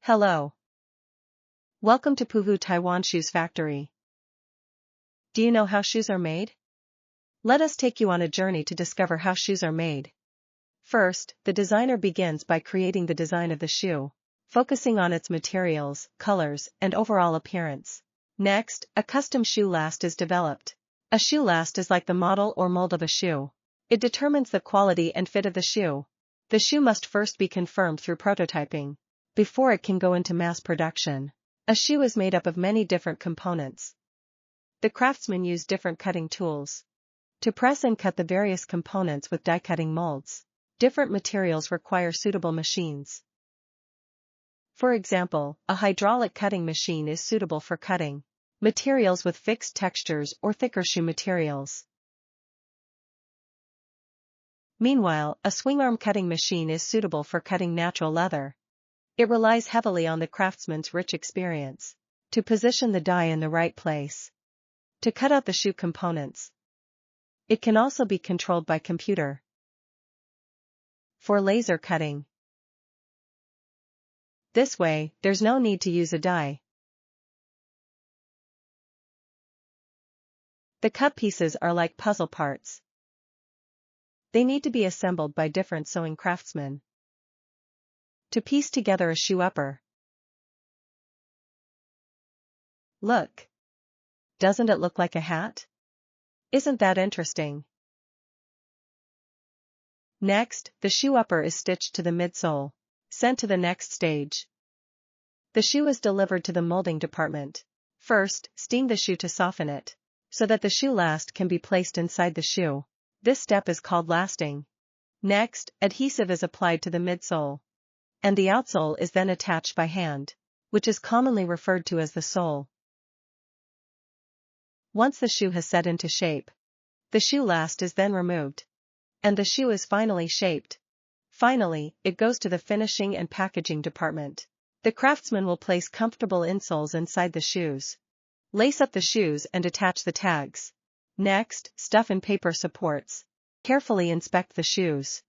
Hello. Welcome to Puhu Taiwan Shoes Factory. Do you know how shoes are made? Let us take you on a journey to discover how shoes are made. First, the designer begins by creating the design of the shoe, focusing on its materials, colors, and overall appearance. Next, a custom shoe last is developed. A shoe last is like the model or mold of a shoe. It determines the quality and fit of the shoe. The shoe must first be confirmed through prototyping, before it can go into mass production. A shoe is made up of many different components. The craftsmen use different cutting tools to press and cut the various components with die-cutting molds. Different materials require suitable machines. For example, a hydraulic cutting machine is suitable for cutting materials with fixed textures or thicker shoe materials. Meanwhile, a swing-arm cutting machine is suitable for cutting natural leather. It relies heavily on the craftsman's rich experience to position the die in the right place, to cut out the shoe components. It can also be controlled by computer. For laser cutting. This way, there's no need to use a die. The cut pieces are like puzzle parts. They need to be assembled by different sewing craftsmen to piece together a shoe upper. Look! Doesn't it look like a hat? Isn't that interesting? Next, the shoe upper is stitched to the midsole, sent to the next stage. The shoe is delivered to the molding department. First, steam the shoe to soften it, so that the shoe last can be placed inside the shoe. This step is called lasting. Next, adhesive is applied to the midsole, and the outsole is then attached by hand, which is commonly referred to as the sole. Once the shoe has set into shape, the shoe last is then removed, and the shoe is finally shaped. Finally, it goes to the finishing and packaging department. The craftsman will place comfortable insoles inside the shoes, lace up the shoes and attach the tags. Next, stuff in paper supports. Carefully inspect the shoes.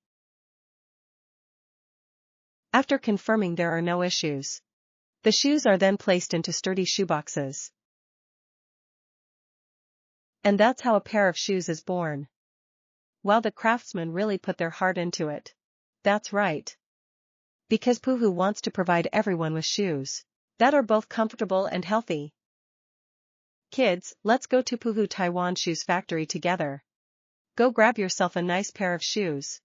After confirming there are no issues, the shoes are then placed into sturdy shoeboxes. And that's how a pair of shoes is born. Well, the craftsmen really put their heart into it. That's right. Because Puhu wants to provide everyone with shoes that are both comfortable and healthy. Kids, let's go to Puhu Taiwan Shoes Factory together. Go grab yourself a nice pair of shoes.